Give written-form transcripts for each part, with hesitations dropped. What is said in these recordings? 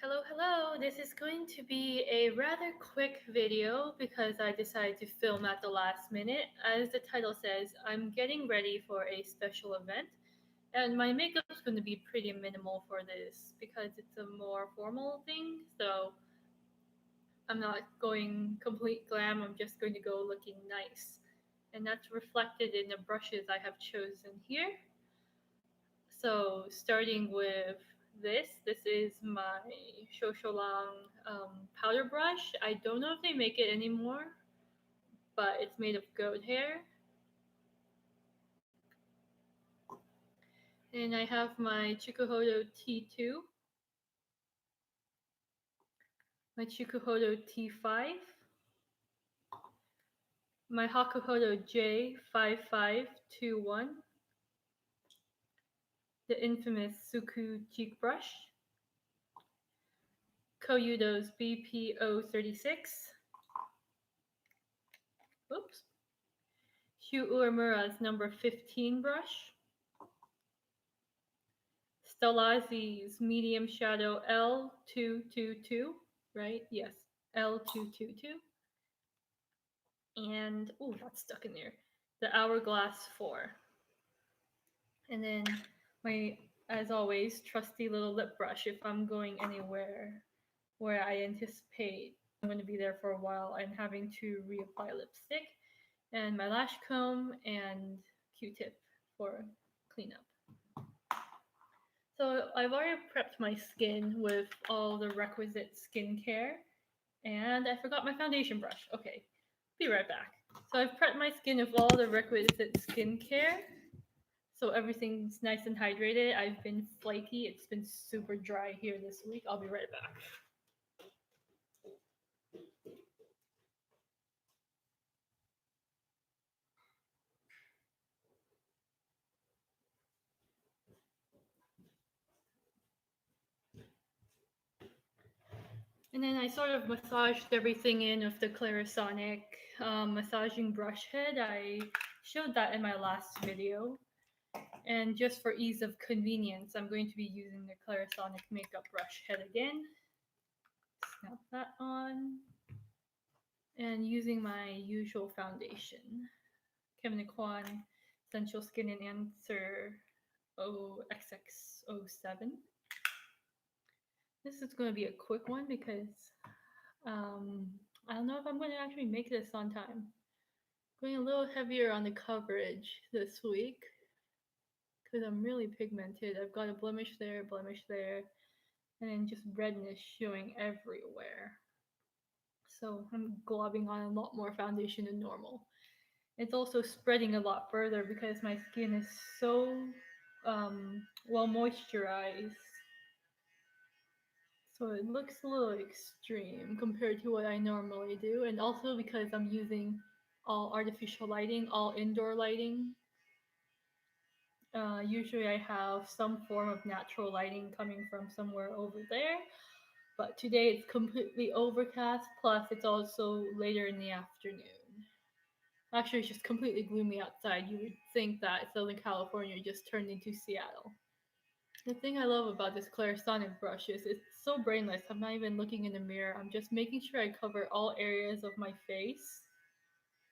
Hello, hello. This is going to be a rather quick video because I decided to film at the last minute. As the title says, I'm getting ready for a special event, and my makeup's going to be pretty minimal for this because it's a more formal thing. So I'm not going complete glam, I'm just going to go looking nice. And that's reflected in the brushes I have chosen here. So starting with this is my Shosholang powder brush. I don't know if they make it anymore, but it's made of goat hair. And I have my Chikuhodo T2, my Chikuhodo T5, my Hakuhodo J5521, the infamous Suku cheek brush, Koyudo's BP036, oops, Shu Uemura's number 15 brush, Stellazi's medium shadow L222, right? Yes, L222. And, oh, that's stuck in there. The Hourglass 4. And then my, as always, trusty little lip brush if I'm going anywhere where I anticipate I'm going to be there for a while and having to reapply lipstick. And my lash comb and Q-tip for cleanup. So I've already prepped my skin with all the requisite skincare, and I forgot my foundation brush. Okay, be right back. So I've prepped my skin with all the requisite skincare, so everything's nice and hydrated. I've been flaky. It's been super dry here this week. I'll be right back. And then I sort of massaged everything in with the Clarisonic massaging brush head. I showed that in my last video. And just for ease of convenience, I'm going to be using the Clarisonic makeup brush head again. Snap that on. And using my usual foundation, Kevin Kwan Essential Skin and Answer OXX07. This is going to be a quick one because um, I don't know if I'm going to actually make this on time. Going a little heavier on the coverage this week because I'm really pigmented. I've got a blemish there, and then just redness showing everywhere. So I'm globbing on a lot more foundation than normal. It's also spreading a lot further because my skin is so well moisturized. So it looks a little extreme compared to what I normally do, and also because I'm using all artificial lighting, all indoor lighting. Usually I have some form of natural lighting coming from somewhere over there, but today it's completely overcast, plus it's also later in the afternoon. Actually, it's just completely gloomy outside. You would think that Southern California just turned into Seattle. The thing I love about this Clarisonic brush is it's so brainless. I'm not even looking in the mirror. I'm just making sure I cover all areas of my face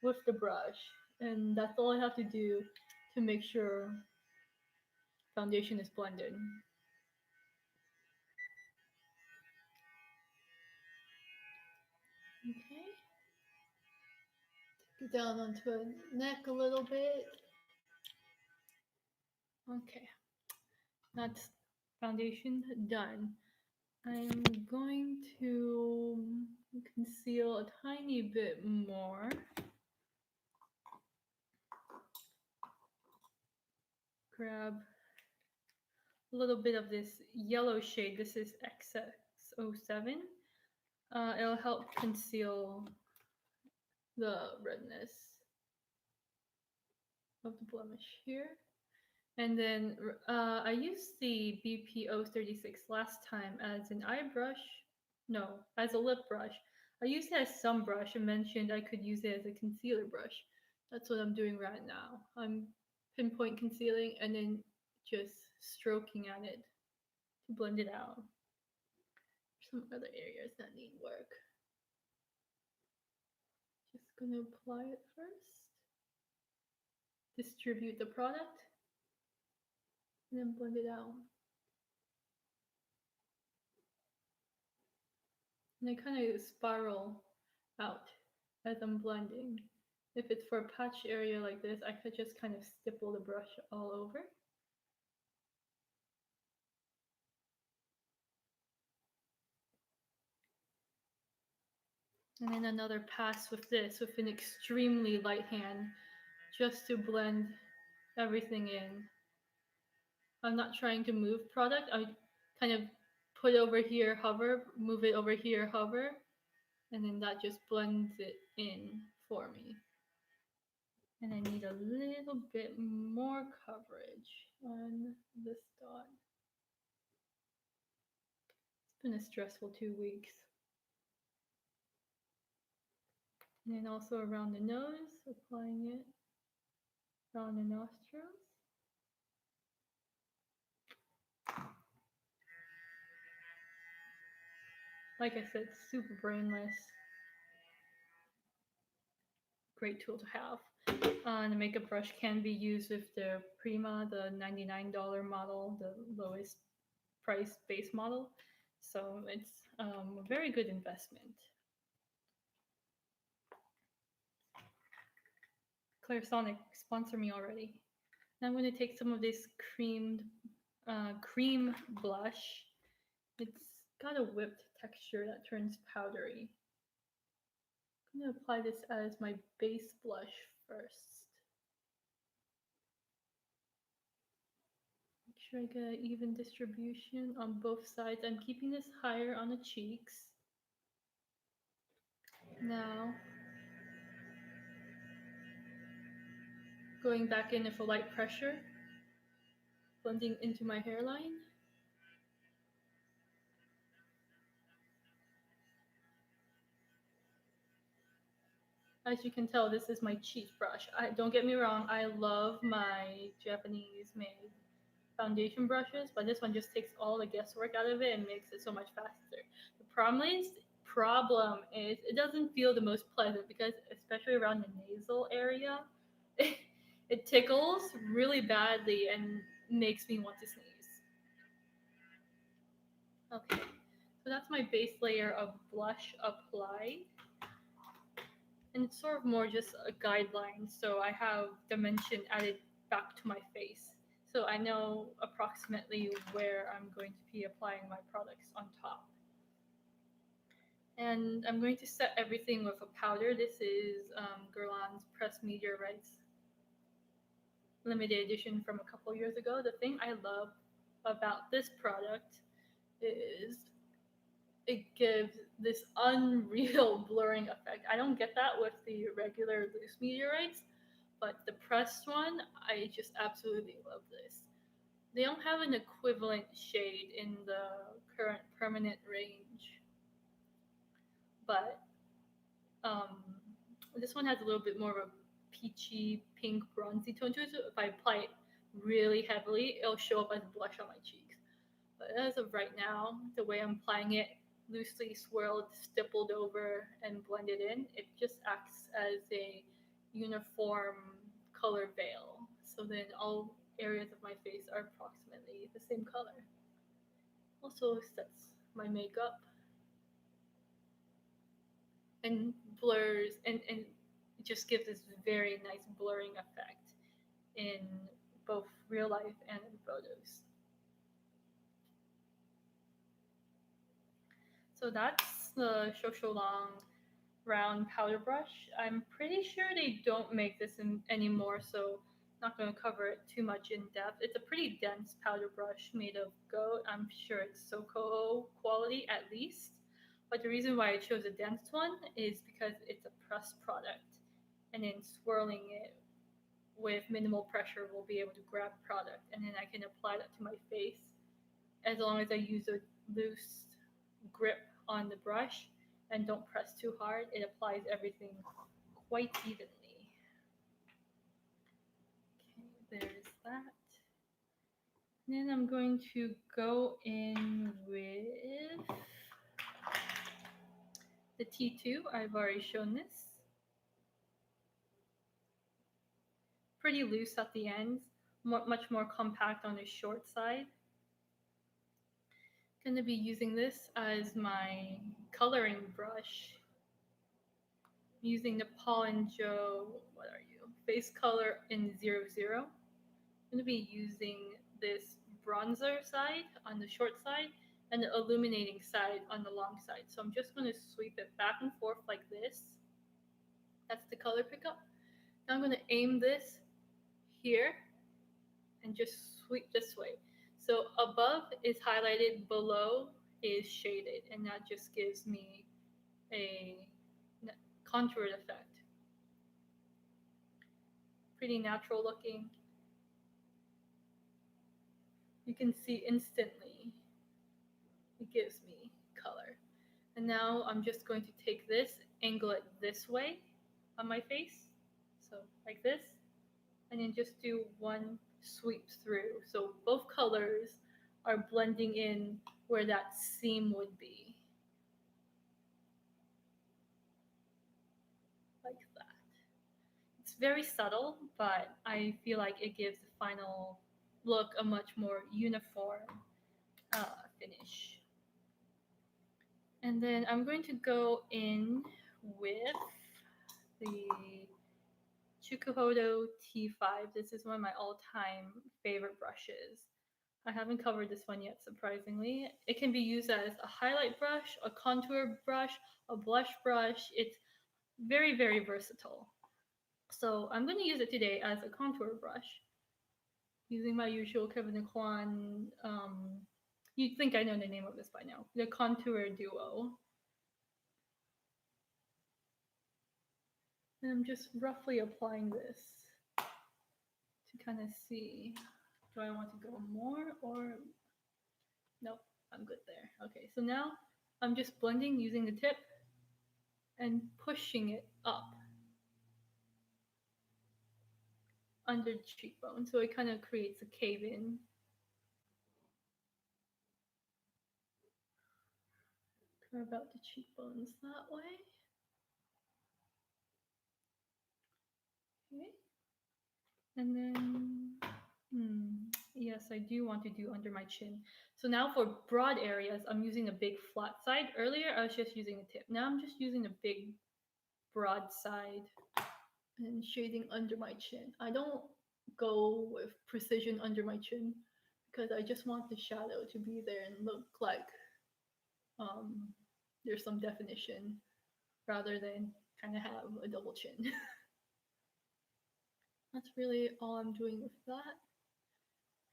with the brush. And that's all I have to do to make sure foundation is blended. Okay. Get down onto the neck a little bit. Okay. That's foundation done. I'm going to conceal a tiny bit more. Grab a little bit of this yellow shade. This is XX07. It'll help conceal the redness of the blemish here. And then I used the BP036 last time as an eye brush. No, as a lip brush. I used it as some brush and mentioned I could use it as a concealer brush. That's what I'm doing right now. I'm pinpoint concealing and then just stroking at it to blend it out. some other areas that need work. Just gonna apply it first. Distribute the product. And then blend it out. And I kind of spiral out as I'm blending. If it's for a patch area like this, I could just kind of stipple the brush all over. And then another pass with this, with an extremely light hand, just to blend everything in. I'm not trying to move product. I kind of put over here, hover, move it over here, hover, and then that just blends it in for me. And I need a little bit more coverage on this dot. It's been a stressful 2 weeks. And then also around the nose, applying it around the nostrils. Like I said, super brainless. Great tool to have. The makeup brush can be used with the Prima, the $99 model, the lowest price base model. So it's a very good investment. Clairsonic, sponsor me already. Now I'm going to take some of this cream blush. It's got a whipped texture that turns powdery. I'm going to apply this as my base blush first. Make sure I get an even distribution on both sides. I'm keeping this higher on the cheeks. Now, going back in with a light pressure, blending into my hairline. As you can tell, this is my cheap brush. Don't get me wrong, I love my Japanese made foundation brushes, but this one just takes all the guesswork out of it and makes it so much faster. The problem is it doesn't feel the most pleasant because especially around the nasal area, it tickles really badly and makes me want to sneeze. Okay, so that's my base layer of blush applied. And it's sort of more just a guideline, so I have dimension added back to my face. So I know approximately where I'm going to be applying my products on top. And I'm going to set everything with a powder. This is Guerlain's Pressed Meteorites limited edition from a couple years ago. The thing I love about this product is it gives this unreal blurring effect. I don't get that with the regular loose meteorites, but the pressed one, I just absolutely love this. They don't have an equivalent shade in the current permanent range, but um, this one has a little bit more of a peachy, pink, bronzy tone to it. So if I apply it really heavily, it'll show up as blush on my cheeks. But as of right now, the way I'm applying it, loosely swirled, stippled over, and blended in, it just acts as a uniform color veil. So then all areas of my face are approximately the same color. Also sets my makeup and blurs and it just gives this very nice blurring effect in both real life and in photos. So that's the Long round powder brush. I'm pretty sure they don't make this anymore, so not going to cover it too much in depth. It's a pretty dense powder brush made of goat. I'm sure it's Soko quality at least. But the reason why I chose a dense one is because it's a pressed product. And then swirling it with minimal pressure will be able to grab product. And then I can apply that to my face as long as I use a loose grip on the brush and don't press too hard. It applies everything quite evenly. Okay, there's that. And then I'm going to go in with The T2, I've already shown this. Pretty loose at the ends, much more compact on the short side. Going to be using this as my coloring brush. Using the Paul and Joe, what are you? Face color in 00. I'm going to be using this bronzer side on the short side and the illuminating side on the long side. So I'm just going to sweep it back and forth like this. That's the color pickup. Now I'm going to aim this here and just sweep this way. So above is highlighted, below is shaded, and that just gives me a contoured effect. Pretty natural looking. You can see instantly it gives me color. And now I'm just going to take this, angle it this way on my face, so like this, and then just do one sweep through. So both colors are blending in where that seam would be. Like that. It's very subtle, but I feel like it gives the final look a much more uniform finish. And then I'm going to go in with the Chukuhodo T5. This is one of my all-time favorite brushes. I haven't covered this one yet, surprisingly. It can be used as a highlight brush, a contour brush, a blush brush. It's very, very versatile. So I'm going to use it today as a contour brush, using my usual Kevin Kwan. You'd think I know the name of this by now. The Contour Duo. And I'm just roughly applying this to kind of see, do I want to go more or nope, I'm good there. Okay, so now I'm just blending using the tip and pushing it up under the cheekbone, so it kind of creates a cave in. Carve out the cheekbones that way. Okay. And then, yes, I do want to do under my chin. So now for broad areas, I'm using a big flat side. Earlier, I was just using a tip. Now I'm just using a big broad side and shading under my chin. I don't go with precision under my chin because I just want the shadow to be there and look like there's some definition rather than kind of have a double chin. That's really all I'm doing with that.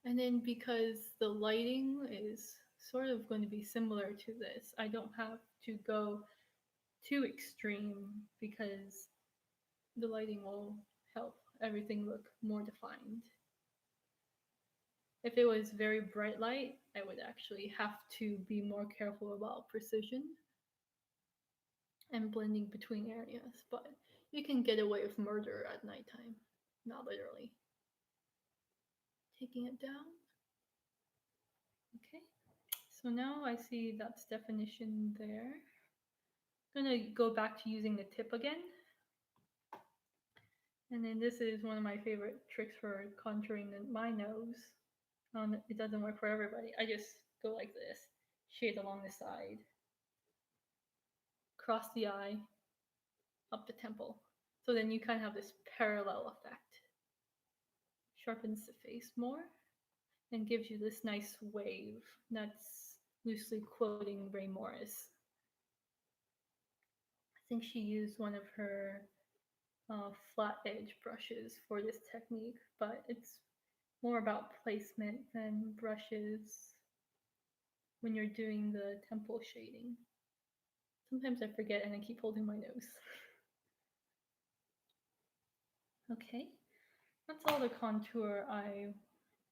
And then because the lighting is sort of going to be similar to this, I don't have to go too extreme because the lighting will help everything look more defined. If it was very bright light, I would actually have to be more careful about precision and blending between areas, but you can get away with murder at nighttime, not literally. Taking it down. Okay, so now I see that's definition there. I'm gonna go back to using the tip again. And then this is one of my favorite tricks for contouring my nose. It doesn't work for everybody. I just go like this, shade along the side, cross the eye, up the temple. So then you kind of have this parallel effect. Sharpens the face more and gives you this nice wave that's loosely quoting Ray Morris. I think she used one of her flat edge brushes for this technique, but it's more about placement than brushes when you're doing the temple shading. Sometimes I forget and I keep holding my nose. Okay, that's all the contour I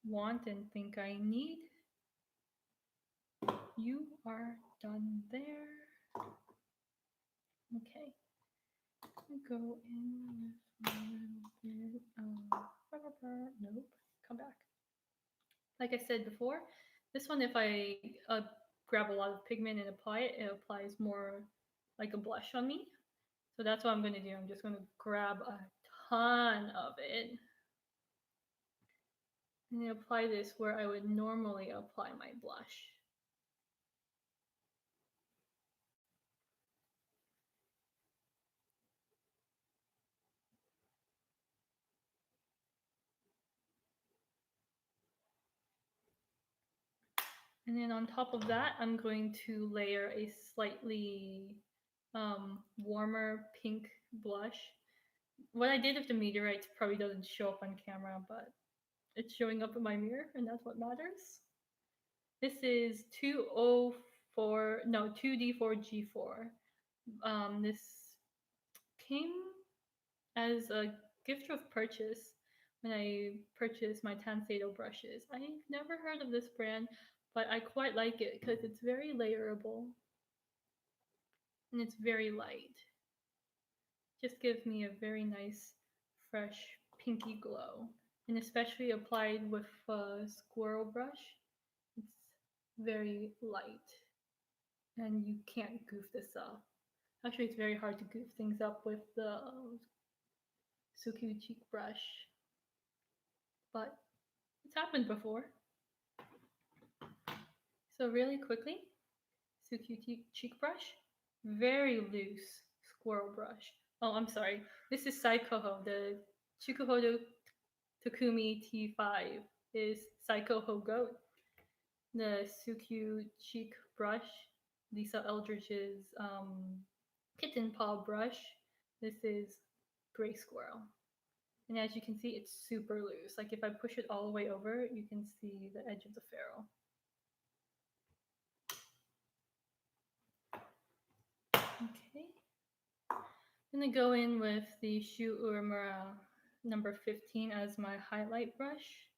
want and think I need. You are done there. Okay, go in with a little bit nope, come back. Like I said before, this one, if I grab a lot of pigment and apply it, it applies more like a blush on me. So that's what I'm going to do. I'm just going to grab a ton of it and then apply this where I would normally apply my blush. And then on top of that, I'm going to layer a slightly warmer pink blush. What I did with the meteorites probably doesn't show up on camera, but it's showing up in my mirror, and that's what matters. This is 204, no, 2D4G4. This came as a gift of purchase when I purchased my Tansedo brushes. I've never heard of this brand, but I quite like it because it's very layerable and it's very light. Just gives me a very nice, fresh, pinky glow. And especially applied with a squirrel brush, it's very light and you can't goof this up. Actually, it's very hard to goof things up with the Suki cheek brush, but it's happened before. So really quickly, Suki cheek brush, very loose squirrel brush. Oh, I'm sorry. This is Saikoho. The Chikuhodo Takumi T5 is Saikoho Goat. The Suki cheek brush, Lisa Eldridge's kitten paw brush. This is Gray Squirrel. And as you can see, it's super loose. Like if I push it all the way over, you can see the edge of the ferrule. Okay. I'm gonna go in with the Shu Uemura number 15 as my highlight brush.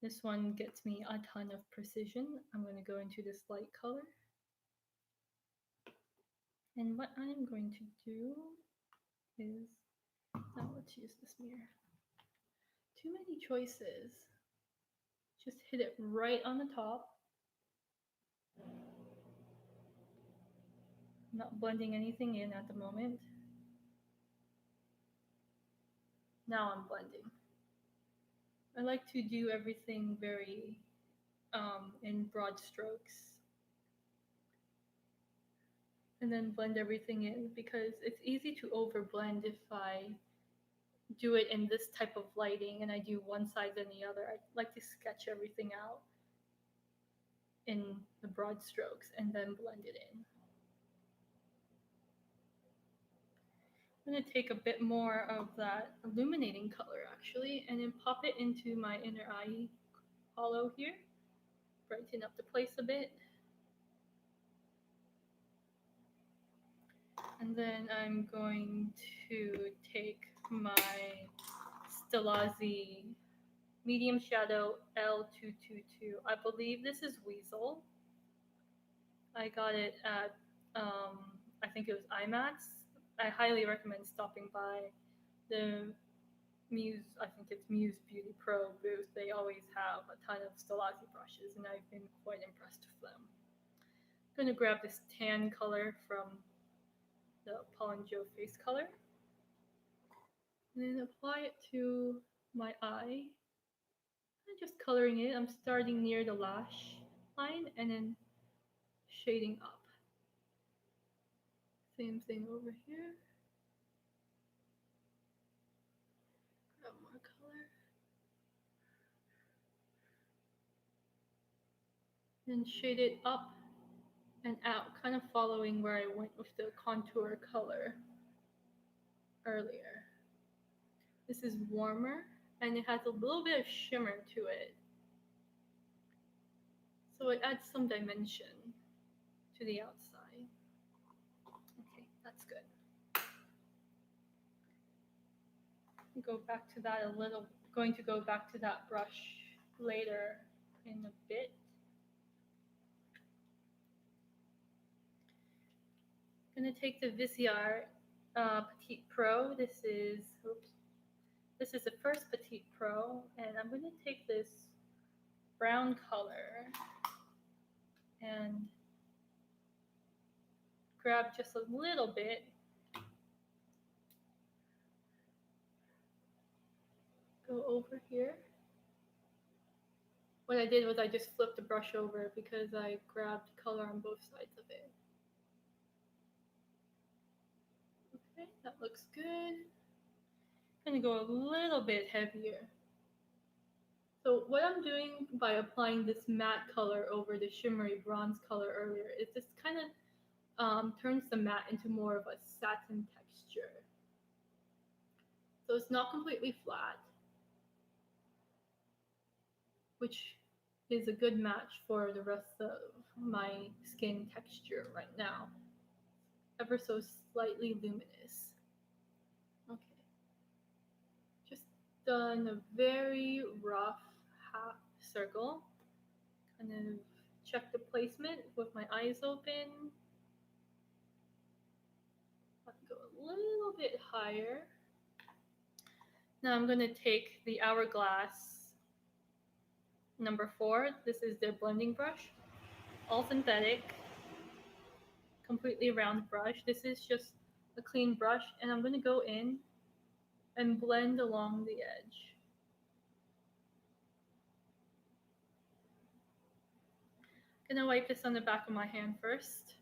This one gets me a ton of precision. I'm gonna go into this light color. And what I'm going to do is, now let's use this mirror. Too many choices. Just hit it right on the top. I'm not blending anything in at the moment. Now I'm blending. I like to do everything very in broad strokes. And then blend everything in because it's easy to overblend if I do it in this type of lighting and I do one side then the other. I like to sketch everything out in the broad strokes and then blend it in. I'm going to take a bit more of that illuminating color actually and then pop it into my inner eye hollow here. Brighten up the place a bit. And then I'm going to take my Stilazzi medium shadow L222. I believe this is Weasel. I got it at, I think it was IMAX. I highly recommend stopping by the Muse, I think it's Muse Beauty Pro booth. They always have a ton of Stilazzi brushes, and I've been quite impressed with them. I'm going to grab this tan color from the Paul and Joe face color, and then apply it to my eye. I'm just coloring it. I'm starting near the lash line and then shading up. Same thing over here. Grab more color. And shade it up and out, kind of following where I went with the contour color earlier. This is warmer and it has a little bit of shimmer to it. So it adds some dimension to the outside. Okay, that's good. Go back to that a little, going to go back to that brush later in a bit. I'm gonna take the Viseart Petite Pro. This is the first Petite Pro, and I'm gonna take this brown color and grab just a little bit. Go over here. What I did was I just flipped the brush over because I grabbed color on both sides of it. Okay, that looks good. I'm gonna go a little bit heavier. So what I'm doing by applying this matte color over the shimmery bronze color earlier is this kind of turns the matte into more of a satin texture. So it's not completely flat, which is a good match for the rest of my skin texture right now. Ever so slightly luminous. Okay. Just done a very rough half circle. Kind of check the placement with my eyes open. I'll go a little bit higher. Now I'm going to take the Hourglass number 4. This is their blending brush. All synthetic. Completely round brush. This is just a clean brush, and I'm going to go in and blend along the edge. I'm going to wipe this on the back of my hand first,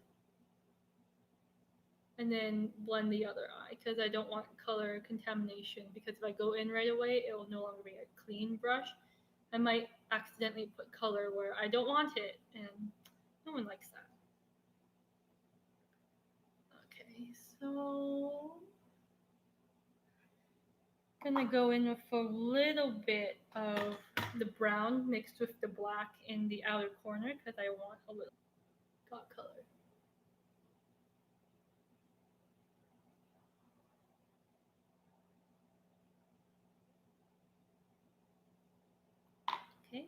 and then blend the other eye because I don't want color contamination, because if I go in right away, it will no longer be a clean brush. I might accidentally put color where I don't want it, and no one likes that. Okay, so I'm gonna go in with a little bit of the brown mixed with the black in the outer corner because I want a little dot color. Okay,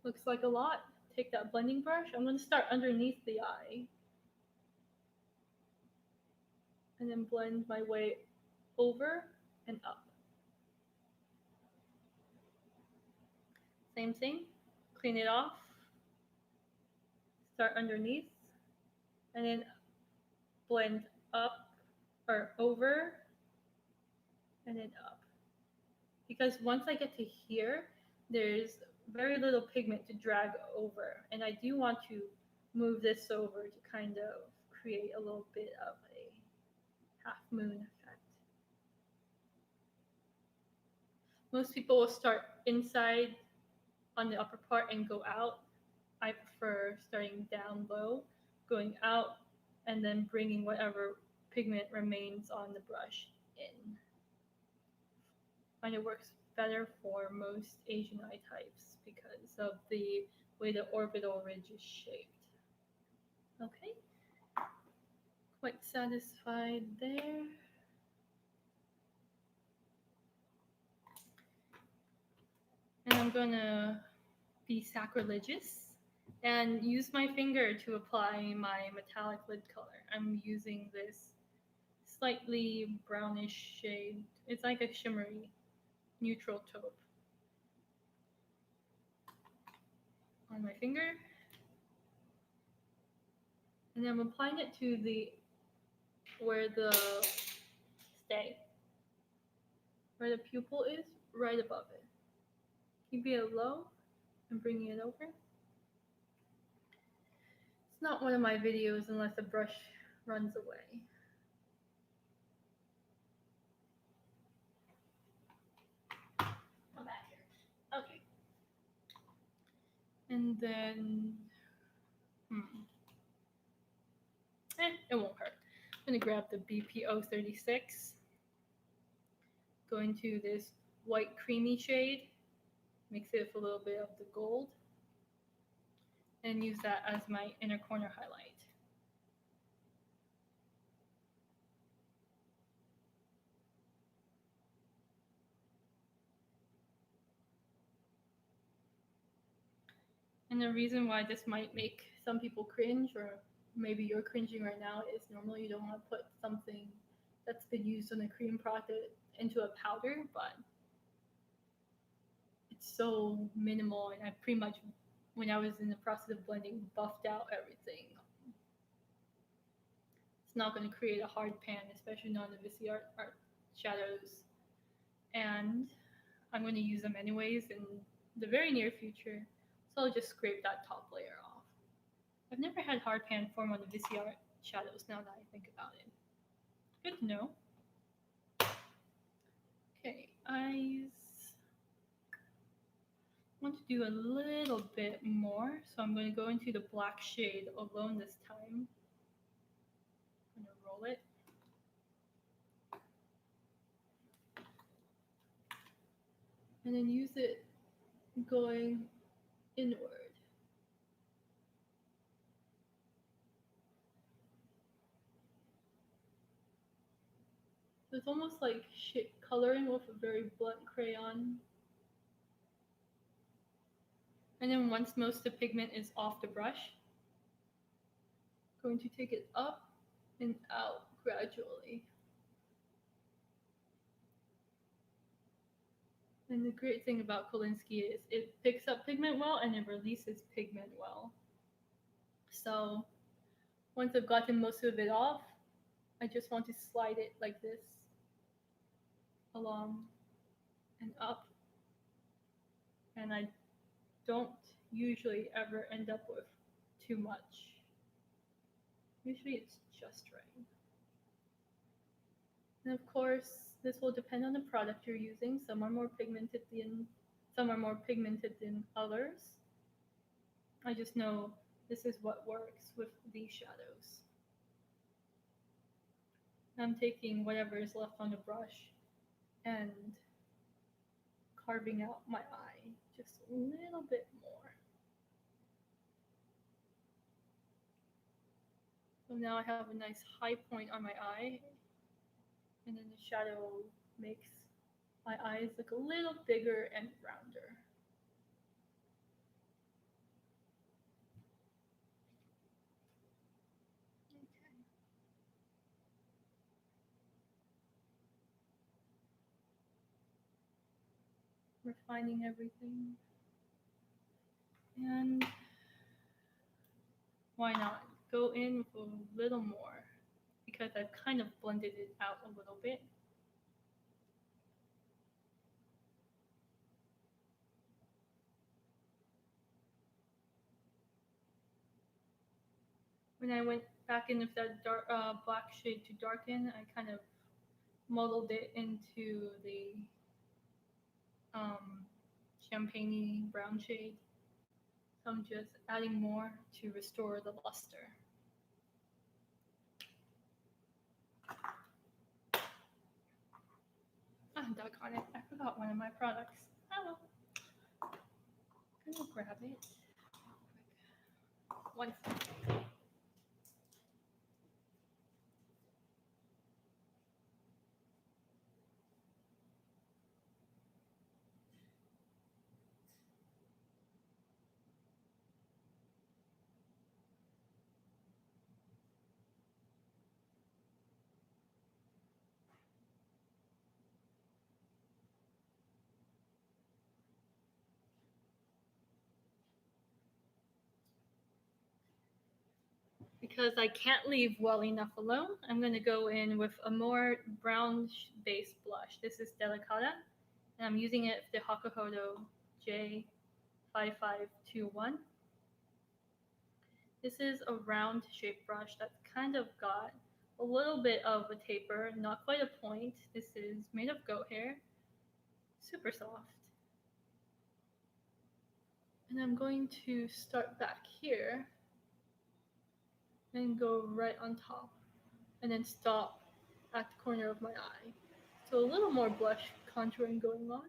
looks like a lot. Take that blending brush. I'm going to start underneath the eye and then blend my way over and up. Same thing, clean it off, start underneath, and then blend up or over and then up. Because once I get to here, there's very little pigment to drag over, and I do want to move this over to kind of create a little bit of a half moon effect. Most people will start inside on the upper part and go out. I prefer starting down low, going out, and then bringing whatever pigment remains on the brush in. I find it works better for most Asian eye types because of the way the orbital ridge is shaped. Okay, quite satisfied there. And I'm gonna be sacrilegious and use my finger to apply my metallic lid color. I'm using this slightly brownish shade. It's like a shimmery neutral taupe on my finger. And I'm applying it to where the where the pupil is, right above it. Keep it low and bringing it over. It's not one of my videos unless the brush runs away. Come back here. Okay. And then, it won't hurt. I'm gonna grab the BPO36, go into this white creamy shade, mix it with a little bit of the gold, and use that as my inner corner highlight. And the reason why this might make some people cringe, or maybe you're cringing right now, is normally you don't want to put something that's been used on a cream product into a powder, but it's so minimal, and I pretty much, when I was in the process of blending, buffed out everything. It's not going to create a hard pan, especially not in the VC art shadows. And I'm going to use them anyways in the very near future. So I'll just scrape that top layer off. I've never had hard pan form on the VC art shadows now that I think about it. Good to know. Okay, eyes. I want to do a little bit more, so I'm going to go into the black shade alone this time. I'm going to roll it. And then use it going inward. So it's almost like coloring with a very blunt crayon. And then once most of the pigment is off the brush, I'm going to take it up and out gradually. And the great thing about Kolinsky is it picks up pigment well and it releases pigment well. So once I've gotten most of it off, I just want to slide it like this along and up. And I don't usually ever end up with too much. Usually it's just right. And of course, this will depend on the product you're using. Some are more pigmented than others. I just know this is what works with these shadows. I'm taking whatever is left on the brush and carving out my eye just a little bit more. So now I have a nice high point on my eye, and then the shadow makes my eyes look a little bigger and rounder. Okay. Refining everything. And why not go in with a little more, because I've kind of blended it out a little bit. When I went back in with that black shade to darken, I kind of muddled it into the um, champagne brown shade. So I'm just adding more to restore the luster. Ah, doggone it, I forgot one of my products. Oh well. I'm gonna grab it. One second. Because I can't leave well enough alone, I'm going to go in with a more brown based blush. This is Delicata, and I'm using it the Hakuhodo J5521. This is a round shaped brush that's kind of got a little bit of a taper, not quite a point. This is made of goat hair, super soft. And I'm going to start back here and go right on top and then stop at the corner of my eye. So a little more blush contouring going on.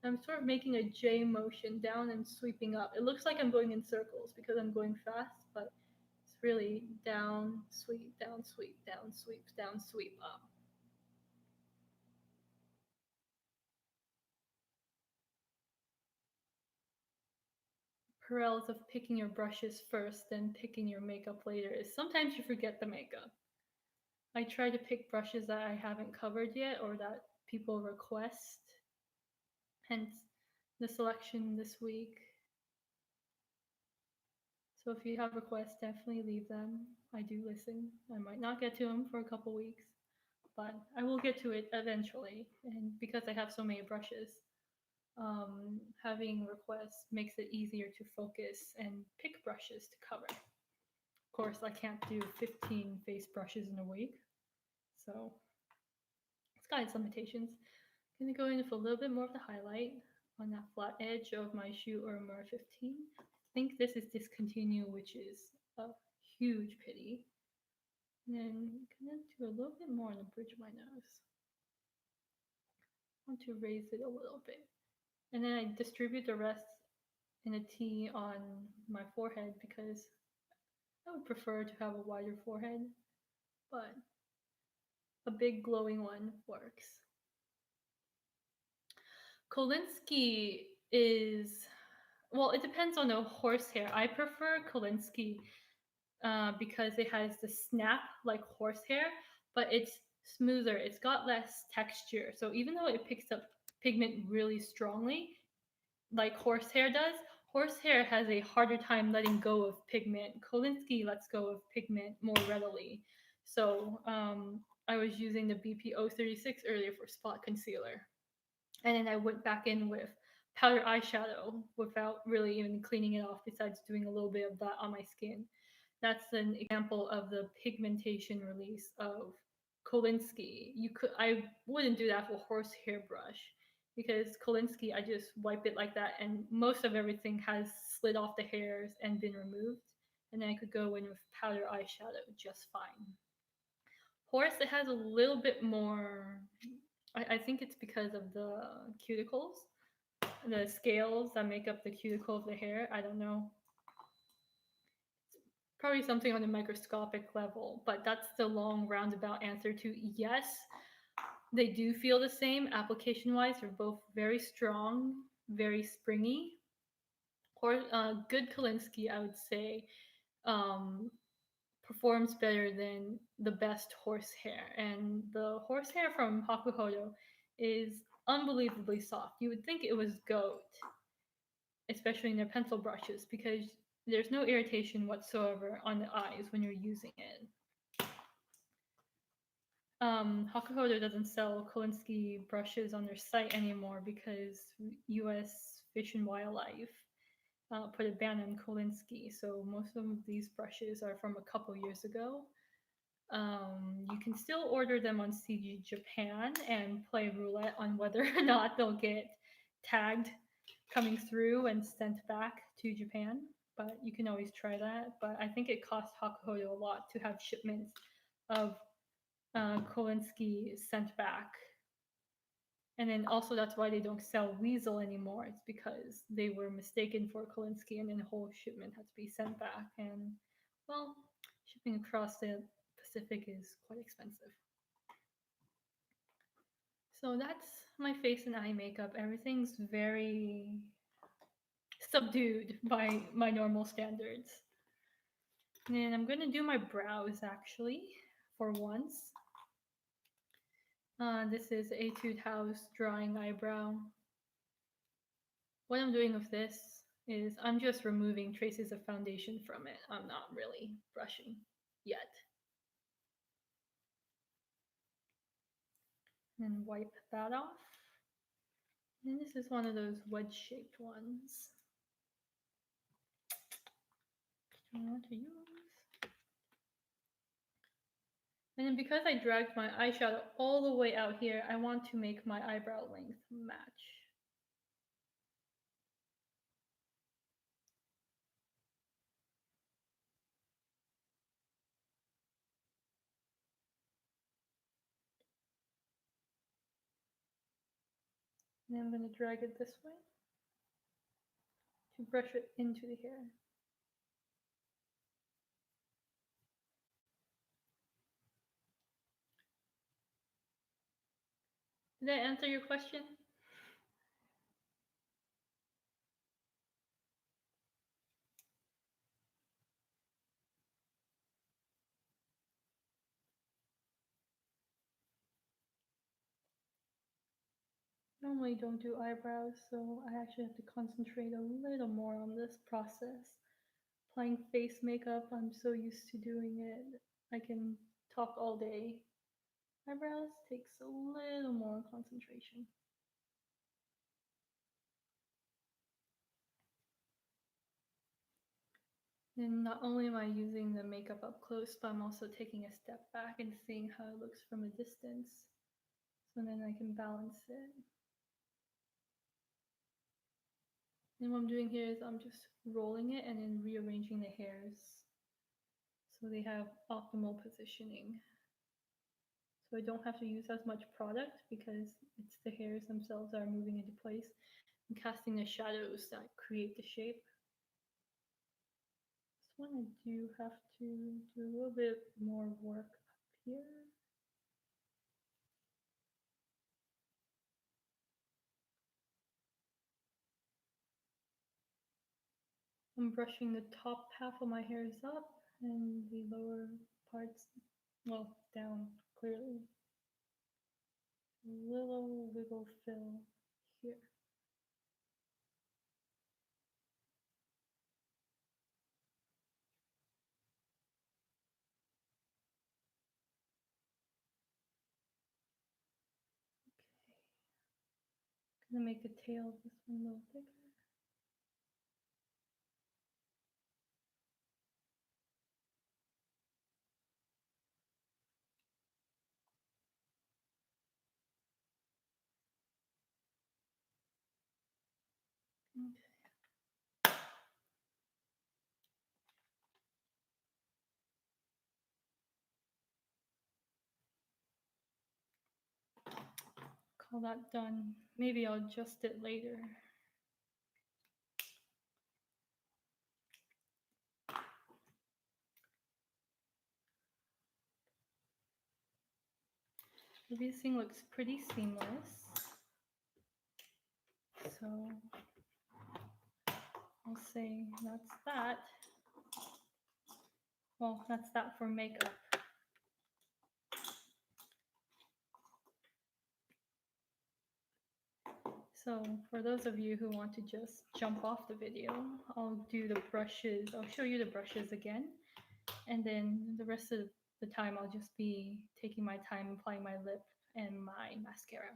I'm sort of making a J motion down and sweeping up. It looks like I'm going in circles because I'm going fast, but it's really down, sweep, down, sweep, down, sweep, down, sweep, up. Perils of picking your brushes first, then picking your makeup later is sometimes you forget the makeup. I try to pick brushes that I haven't covered yet or that people request, hence the selection this week. So if you have requests, definitely leave them. I do listen. I might not get to them for a couple weeks, but I will get to it eventually. And because I have so many brushes, having requests makes it easier to focus and pick brushes to cover. Of course, I can't do 15 face brushes in a week, so it's got its limitations. I'm gonna go in with a little bit more of the highlight on that flat edge of my shoe Urmur 15. I think this is discontinue, which is a huge pity. And then I'm gonna do a little bit more on the bridge of my nose. I want to raise it a little bit. And then I distribute the rest in a T on my forehead because I would prefer to have a wider forehead, but a big glowing one works. Kolinsky is, well, it depends on the horsehair. I prefer Kolinsky because it has the snap like horsehair, but it's smoother. It's got less texture. So even though it picks up pigment really strongly, like horsehair does, horsehair has a harder time letting go of pigment. Kolinsky lets go of pigment more readily. So I was using the BPO36 earlier for spot concealer. And then I went back in with powder eyeshadow without really even cleaning it off, besides doing a little bit of that on my skin. That's an example of the pigmentation release of Kolinsky. I wouldn't do that with horsehair brush because Kolinsky, I just wipe it like that, and most of everything has slid off the hairs and been removed. And then I could go in with powder eyeshadow just fine. Horse, it has a little bit more. I think it's because of the cuticles, the scales that make up the cuticle of the hair. I don't know. Probably something on a microscopic level, but that's the long roundabout answer to yes, they do feel the same application wise. They're both very strong, very springy. Or good Kolinsky, I would say, um, performs better than the best horsehair. And the horsehair from Hakuhodo is unbelievably soft. You would think it was goat, especially in their pencil brushes, because there's no irritation whatsoever on the eyes when you're using it. Hakuhodo doesn't sell Kolinsky brushes on their site anymore because U.S. Fish and Wildlife put a ban on Kolinsky. So most of these brushes are from a couple years ago. You can still order them on CG Japan and play roulette on whether or not they'll get tagged coming through and sent back to Japan. But you can always try that. But I think it costs Hakuhodo a lot to have shipments of Kolinsky sent back. And then also that's why they don't sell Weasel anymore. It's because they were mistaken for Kolinsky and then the whole shipment had to be sent back. And well, shipping across the Pacific is quite expensive. So that's my face and eye makeup. Everything's very subdued by my normal standards. And I'm going to do my brows actually for once. This is Etude House Drawing Eyebrow. What I'm doing with this is I'm just removing traces of foundation from it. I'm not really brushing yet. And wipe that off. And this is one of those wedge-shaped ones I want to use. And then because I dragged my eyeshadow all the way out here, I want to make my eyebrow length match. And I'm going to drag it this way to brush it into the hair. Did that answer your question? Normally don't do eyebrows, so I actually have to concentrate a little more on this process. Applying face makeup, I'm so used to doing it. I can talk all day. Eyebrows takes a little more concentration. And not only am I using the makeup up close, but I'm also taking a step back and seeing how it looks from a distance. So then I can balance it. And what I'm doing here is I'm just rolling it and then rearranging the hairs so they have optimal positioning. So I don't have to use as much product because it's the hairs themselves that are moving into place and casting the shadows that create the shape. This one I do have to do a little bit more work up here. I'm brushing the top half of my hairs up and the lower parts, well, down clearly. A little wiggle fill here. Gonna make the tail of this one a little bigger. Okay. Call that done. Maybe I'll adjust it later. Everything looks pretty seamless. So I'll say that's that. Well, that's that for makeup. So for those of you who want to just jump off the video, I'll do the brushes. I'll show you the brushes again. And then the rest of the time I'll just be taking my time applying my lip and my mascara.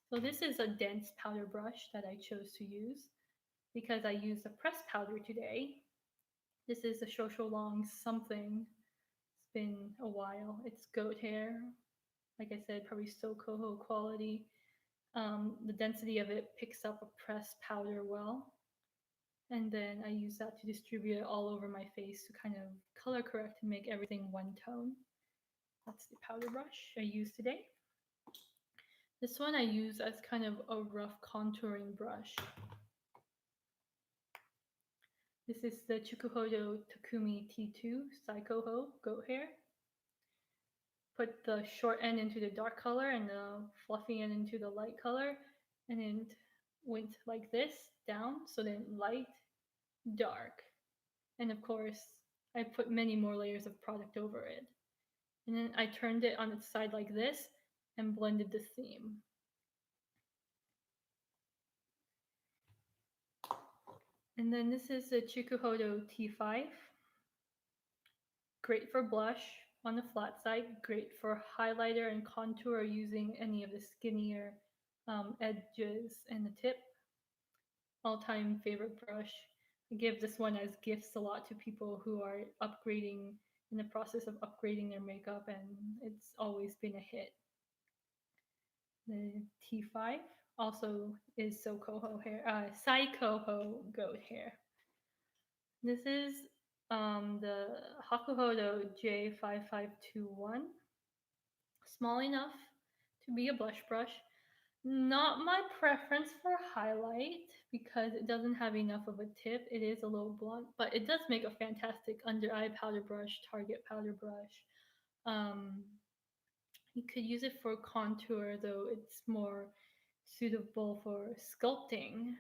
So this is a dense powder brush that I chose to use because I used a pressed powder today. This is a Social Long something. It's been a while. It's goat hair. Like I said, probably so coho quality. The density of it picks up a pressed powder well. And then I use that to distribute it all over my face to kind of color correct and make everything one tone. That's the powder brush I used today. This one I use as kind of a rough contouring brush. This is the Chukuhodo Takumi T2 Saikoho goat hair. Put the short end into the dark color and the fluffy end into the light color, and then went like this down, so then light, dark. And of course, I put many more layers of product over it. And then I turned it on its side like this and blended the theme. And then this is the Chikuhodo T5. Great for blush on the flat side, great for highlighter and contour using any of the skinnier edges and the tip. All-time favorite brush. I give this one as gifts a lot to people who are upgrading, in the process of upgrading their makeup, and it's always been a hit. The T5 also is Sokoho hair, Saikoho goat hair. This is the Hakuhodo J5521. Small enough to be a blush brush. Not my preference for highlight because it doesn't have enough of a tip. It is a little blunt, but it does make a fantastic under eye powder brush, Target powder brush. You could use it for contour, though it's more suitable for sculpting.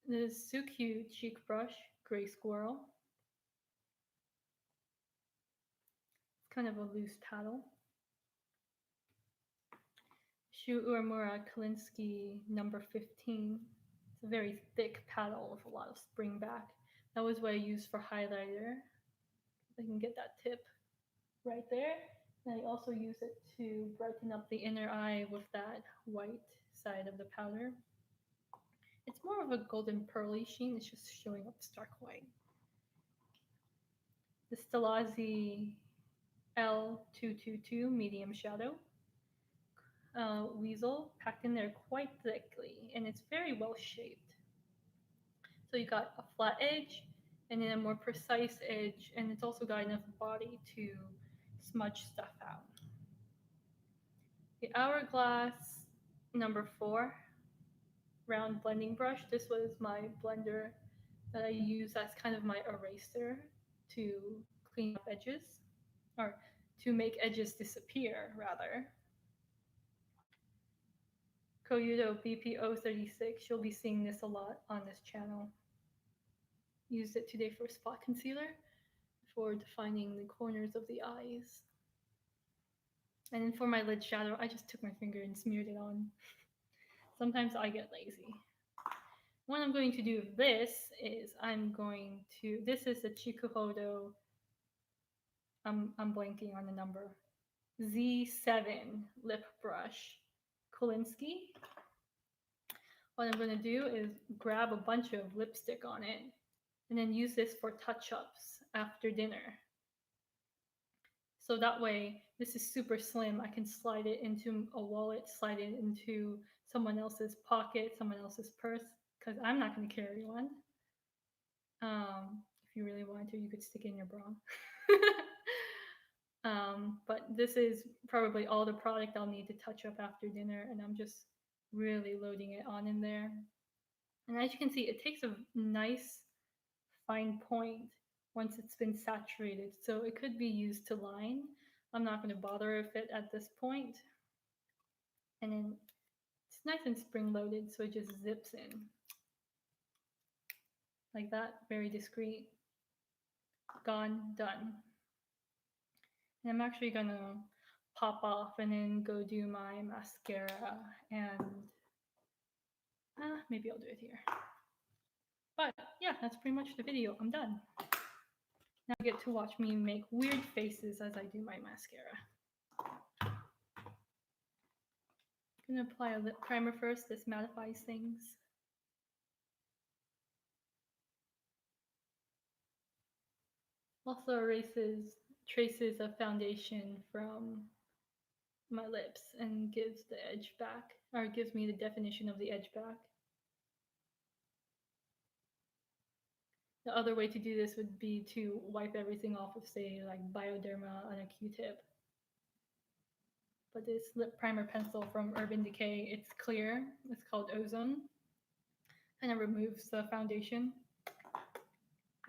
The Sukyu cheek brush, Gray Squirrel. It's kind of a loose paddle. Shu Uemura Kalinsky number 15. It's a very thick paddle with a lot of spring back. That was what I used for highlighter. I can get that tip right there. And I also use it to brighten up the inner eye with that white side of the powder. It's more of a golden pearly sheen. It's just showing up stark white. The Stilazzi L222 medium shadow. Weasel packed in there quite thickly, and it's very well shaped. So you got a flat edge and then a more precise edge, and it's also got enough body to smudge stuff out. The Hourglass number 4 round blending brush. This was my blender that I use as kind of my eraser to clean up edges, or to make edges disappear, rather. Koyudo BP036, you'll be seeing this a lot on this channel. Used it today for spot concealer for defining the corners of the eyes. And then for my lid shadow, I just took my finger and smeared it on. Sometimes I get lazy. What I'm going to do with this is this is the Chikuhodo, I'm blanking on the number, Z7 lip brush, Kolinsky. What I'm going to do is grab a bunch of lipstick on it and then use this for touch-ups after dinner. So that way, this is super slim. I can slide it into a wallet, slide it into someone else's pocket, someone else's purse, because I'm not going to carry one. If you really wanted to, you could stick it in your bra. But this is probably all the product I'll need to touch up after dinner, and I'm just really loading it on in there. And as you can see, it takes a nice fine point once it's been saturated, so it could be used to line. I'm not going to bother with it at this point. And then it's nice and spring-loaded, so it just zips in. Like that, very discreet. Gone, done. And I'm actually going to pop off and then go do my mascara, and maybe I'll do it here. But yeah, that's pretty much the video. I'm done. Now you get to watch me make weird faces as I do my mascara. I'm going to apply a lip primer first. This mattifies things. Also erases traces of foundation from my lips and gives the edge back, or gives me the definition of the edge back. The other way to do this would be to wipe everything off with, say, like Bioderma on a Q-tip. But this lip primer pencil from Urban Decay, it's clear. It's called Ozone. And it removes the foundation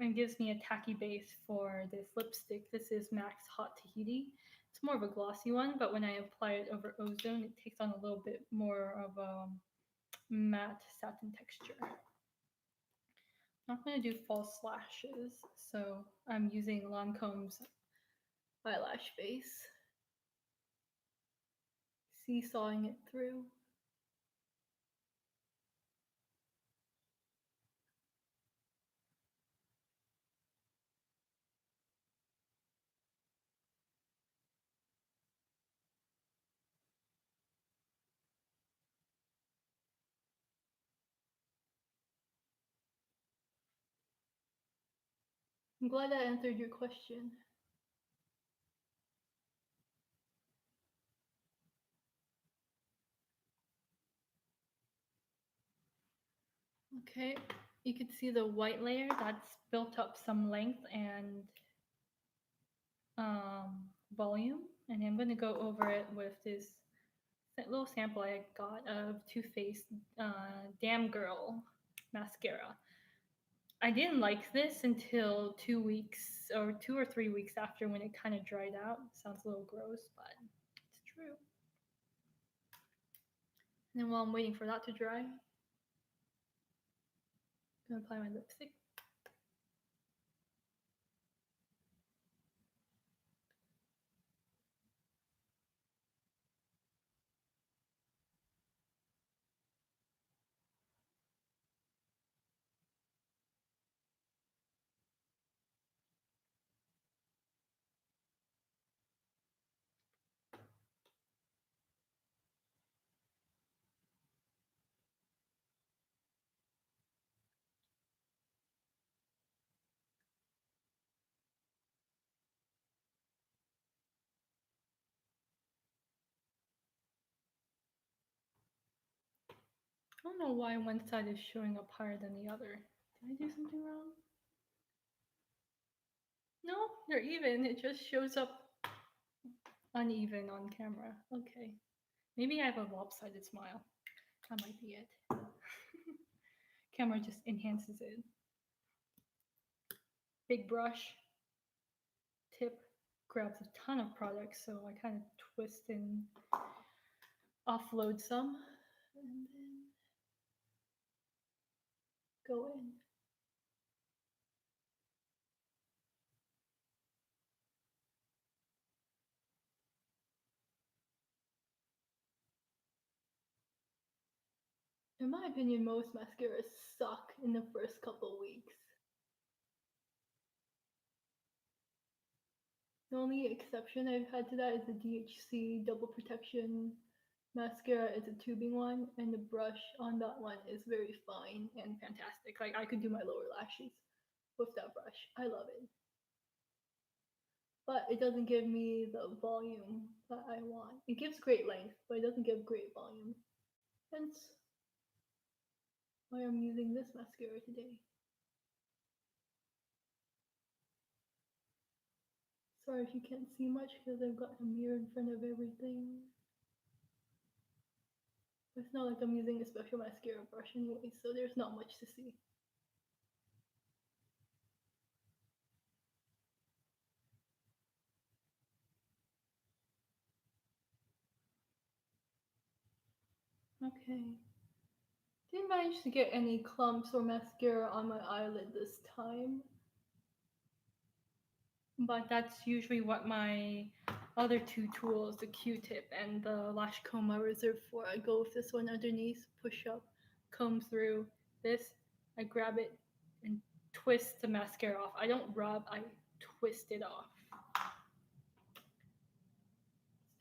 and gives me a tacky base for this lipstick. This is MAC's Hot Tahiti. It's more of a glossy one, but when I apply it over Ozone, it takes on a little bit more of a matte satin texture. I'm not going to do false lashes, so I'm using Lancome's eyelash base. Seesawing it through. I'm glad I answered your question. Okay, you can see the white layer that's built up some length and volume, and I'm going to go over it with this little sample I got of Too Faced Damn Girl mascara. I didn't like this until 2 weeks or 2 or 3 weeks after, when it kind of dried out. Sounds a little gross, but it's true. And then while I'm waiting for that to dry, I'm going to apply my lipstick. I don't know why one side is showing up higher than the other. Did I do something wrong? No, they're even. It just shows up uneven on camera. Okay. Maybe I have a lopsided smile. That might be it. Camera just enhances it. Big brush, tip grabs a ton of products, so I kind of twist and offload some and then go in. In my opinion, most mascaras suck in the first couple weeks. The only exception I've had to that is the DHC Double Protection mascara. It's a tubing one, and the brush on that one is very fine and fantastic. Like I could do my lower lashes with that brush. I love it. But it doesn't give me the volume that I want. It gives great length, but it doesn't give great volume. Hence why I'm using this mascara today. Sorry if you can't see much because I've got a mirror in front of everything. It's not like I'm using a special mascara brush anyway, so there's not much to see. Okay. Didn't manage to get any clumps or mascara on my eyelid this time. But that's usually what my other two tools, the Q-tip and the lash comb, are reserved for. I go with this one underneath, push up, comb through. This, I grab it and twist the mascara off. I don't rub, I twist it off.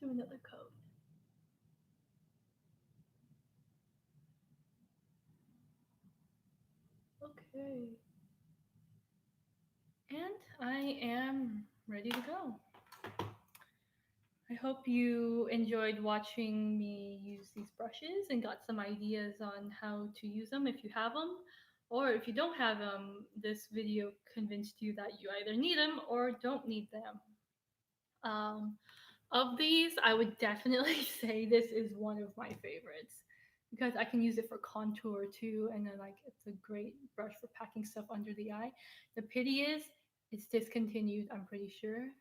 Let's do another coat. Okay. And I am ready to go. I hope you enjoyed watching me use these brushes and got some ideas on how to use them if you have them. Or if you don't have them, this video convinced you that you either need them or don't need them. Um, of these, I would definitely say this is one of my favorites because I can use it for contour too, and then like it's a great brush for packing stuff under the eye. The pity is it's discontinued, I'm pretty sure,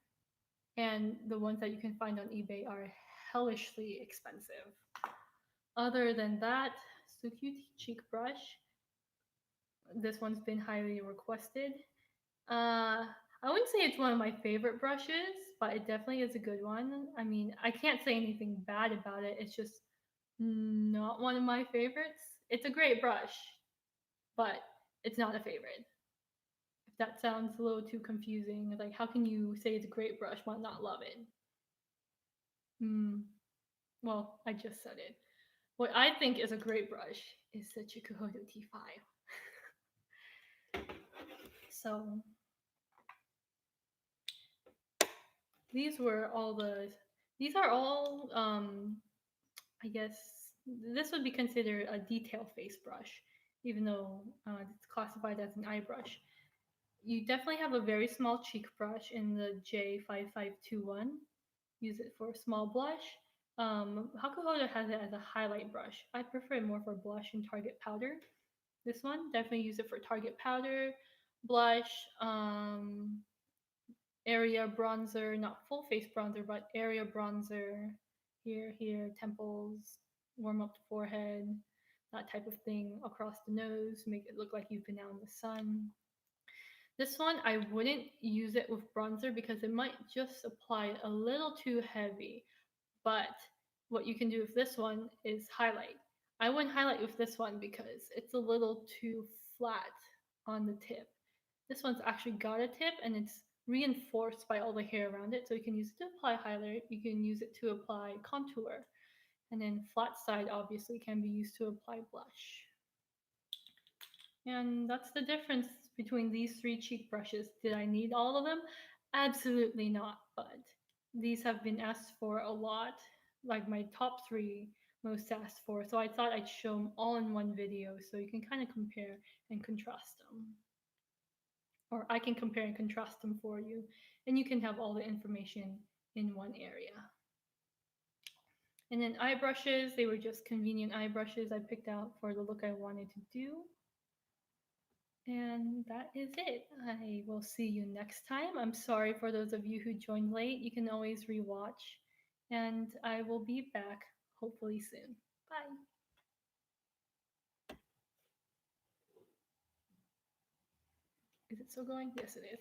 and the ones that you can find on eBay are hellishly expensive. Other than that, Suki cheek brush. This one's been highly requested. I wouldn't say it's one of my favorite brushes, but it definitely is a good one. I mean, I can't say anything bad about it. It's just not one of my favorites. It's a great brush, but it's not a favorite. If that sounds a little too confusing, like how can you say it's a great brush but not love it? Hmm. Well, I just said it. What I think is a great brush is the Chikuhodo T5. So these were all the. These are all. I guess this would be considered a detail face brush, even though it's classified as an eye brush. You definitely have a very small cheek brush in the J5521. Use it for a small blush. Hakuhodo has it as a highlight brush. I prefer it more for blush and target powder. This one, definitely use it for target powder, blush, area bronzer, not full face bronzer, but area bronzer, here, temples, warm up the forehead, that type of thing across the nose, make it look like you've been out in the sun. This one, I wouldn't use it with bronzer because it might just apply a little too heavy. But what you can do with this one is highlight. I wouldn't highlight with this one because it's a little too flat on the tip. This one's actually got a tip and it's reinforced by all the hair around it. So you can use it to apply highlight, you can use it to apply contour, and then flat side obviously can be used to apply blush. And that's the difference between these three cheek brushes. Did I need all of them? Absolutely not, but these have been asked for a lot. Like my top three most asked for. So I thought I'd show them all in one video so you can kind of compare and contrast them. Or I can compare and contrast them for you, and you can have all the information in one area. And then eye brushes, they were just convenient eye brushes I picked out for the look I wanted to do. And that is it. I will see you next time. I'm sorry for those of you who joined late. You can always rewatch. And I will be back hopefully soon. Bye. Is it still going? Yes, it is.